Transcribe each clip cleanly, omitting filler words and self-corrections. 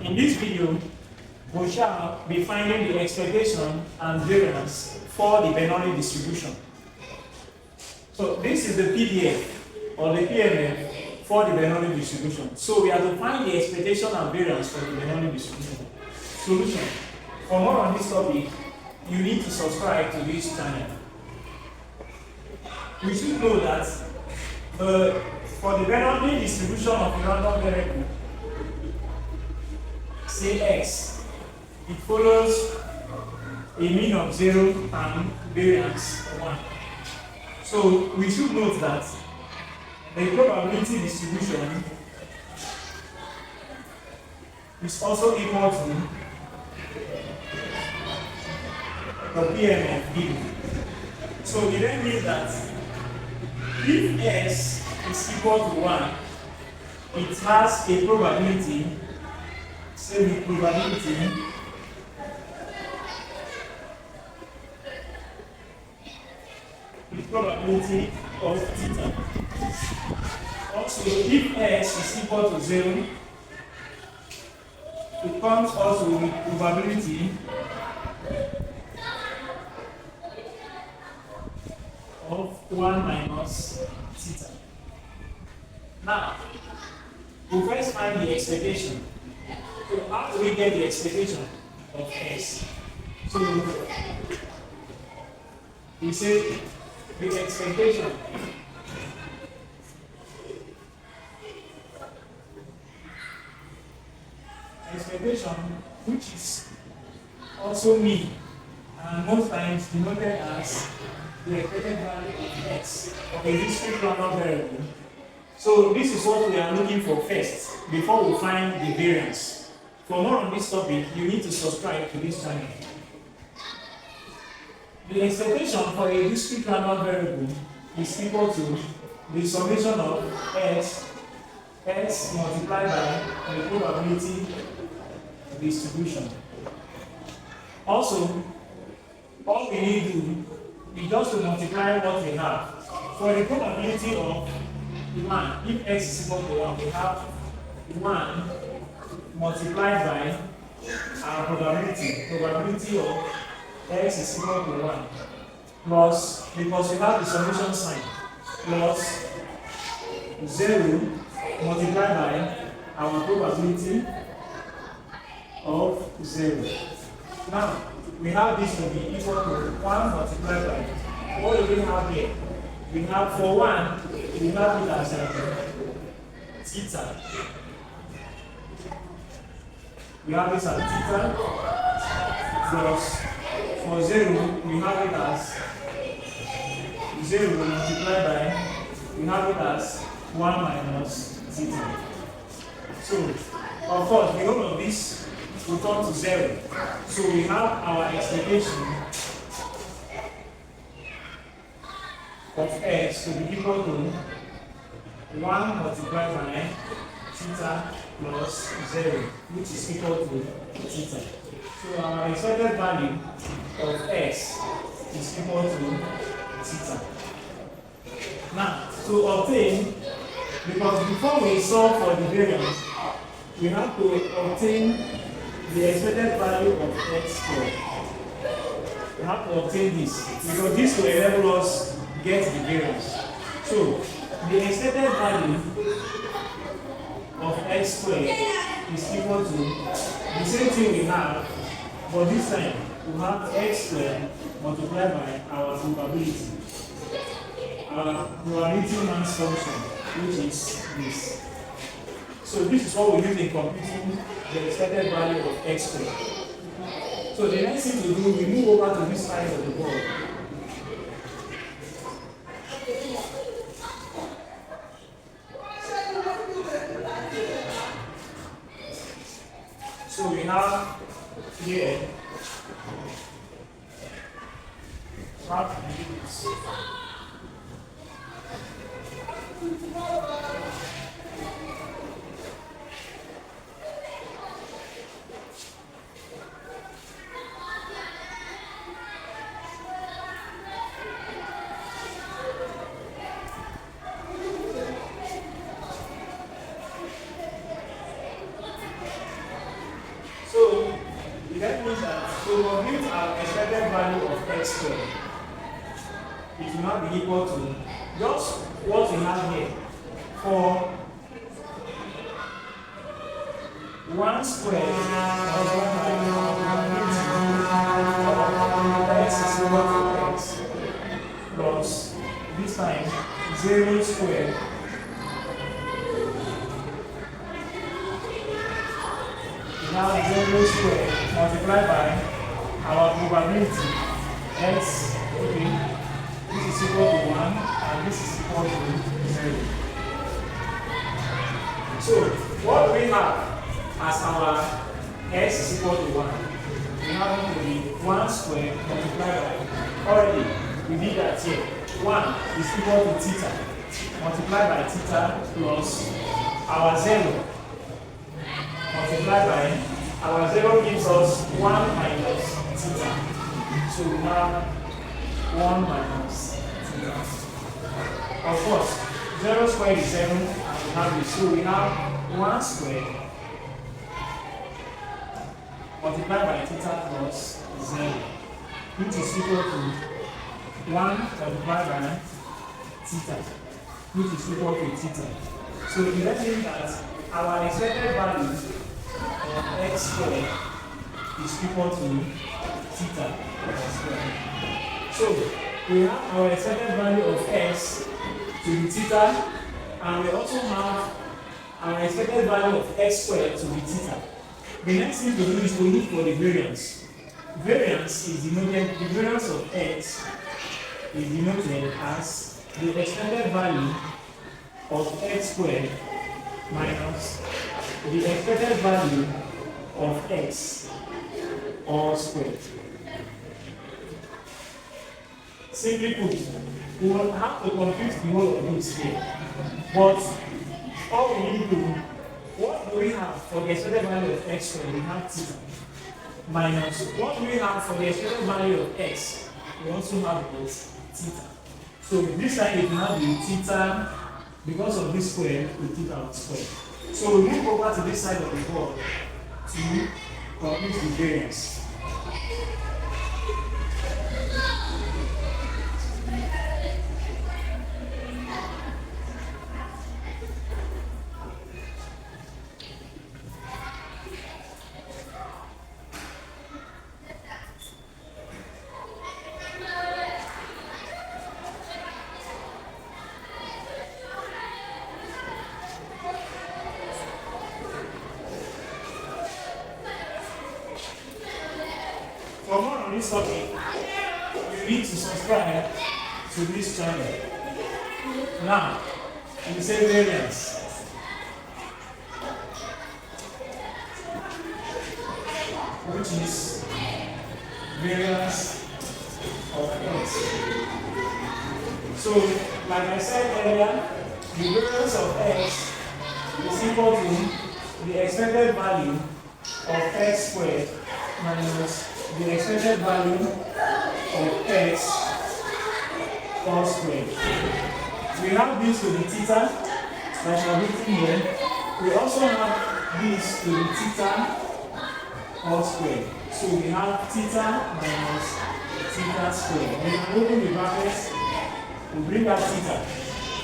In this video, we shall be finding the expectation and variance for the Bernoulli distribution. So this is the PDF or the PMF for the Bernoulli distribution. So we have to find the expectation and variance for the Bernoulli distribution. Solution. For more on this topic, you need to subscribe to this channel. We should know that for the Bernoulli distribution of a random variable, say x, it follows a mean of 0 and variance 1. So we should note that the probability distribution is also equal to the PMF given. So we then mean that if s is equal to 1, it has a probability, say the probability of theta. Also, if s is equal to 0, it comes also with probability of 1 minus theta. Now, we first find the expectation. So how do we get the expectation of s? So we say the expectation which is also mean and most times denoted as the expected value of x of a discrete random variable. So this is what we are looking for first before we find the variance. For more on this topic, you need to subscribe to this channel. The expectation for a discrete random variable is equal to the summation of x multiplied by the probability distribution. Also, all we need to do is just to multiply what we have. For the probability of 1, if x is equal to 1, we have 1 multiplied by our probability of x is equal to 1 plus, because we have the summation sign, plus 0 multiplied by our probability of 0. Now, we have this to be equal to 1 multiplied by, what do we have here? We have for 1, we have it as theta. We have this as theta plus for 0, we have it as 0 multiplied by, we have it as 1 minus theta. So, of course, the whole of this will turn to 0. So we have our expectation of x to be equal to 1 multiplied by theta plus 0, which is equal to theta. So our expected value of x is equal to theta. Now, to obtain, because before we solve for the variance, we have to obtain the expected value of x squared. We have to obtain this, because this will enable us get the variance. So, the expected value of x squared is equal to the same thing we have, but this time we have x squared multiplied by our probability mass function, which is this. So this is what we use in computing the expected value of x squared. So the next thing to do, we move over to this side of the board. So we have here That means that to compute our expected value of x squared, it will not be equal to just what we have here. For 1 squared multiplied by x is equal to x plus this time 0 squared now 0 squared multiplied by our probability x, okay, this is equal to 1 and this is equal to 0. So what we have as our x is equal to 1, we have it to be 1 squared multiplied by, already we did that here, 1 is equal to theta multiplied by theta plus our 0 multiplied by our 0 gives us 1 minus theta. So we have 1 minus theta. Of course, 0 squared is 7 and we have this. So we have 1 squared multiplied by theta plus 0, which is equal to 1 multiplied by theta, which is equal to theta. So that means that our expected value of x squared is equal to theta squared. So we have our expected value of x to be theta, and we also have our expected value of x squared to be theta. The next thing to do is to look for the variance. Variance is denoted, the variance of x is denoted as the expected value of x squared minus the expected value of x all squared. Simply put, we will have to compute the whole of this here. But all we need to, what do we have for the expected value of x squared? We have theta. Minus what do we have for the expected value of x? We also have theta. So this time it will now be theta, because of this square, we take out square. So we move over to this side of the board to compute the variance. For more on this topic, you need to subscribe to this channel. Now, we say variance. Which is variance of x. So, like I said earlier, the variance of x is equal to the expected value of x squared minus the expected value of x all squared. We have this to be theta, like I've written here. We also have this to be theta all squared. So we have theta minus theta squared. When we open the brackets, we bring out theta.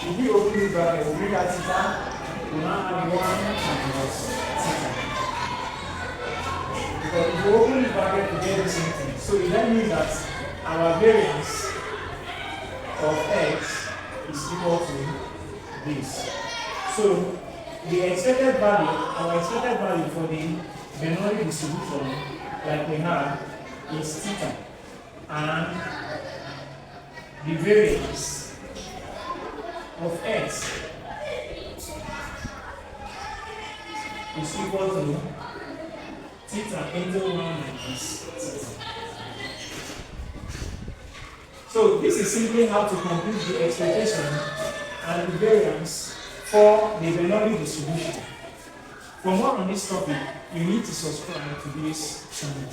If we open the bracket, we bring out theta, we now have 1 minus theta. But if you open the bracket, we get the same thing. So that means that our variance of x is equal to this. So the expected value, our expected value for the Bernoulli distribution, like we have, is theta, and the variance of x is equal to theta into 1 minus theta. So this is simply how to compute the expectation and the variance for the Bernoulli distribution. For more on this topic, you need to subscribe to this channel.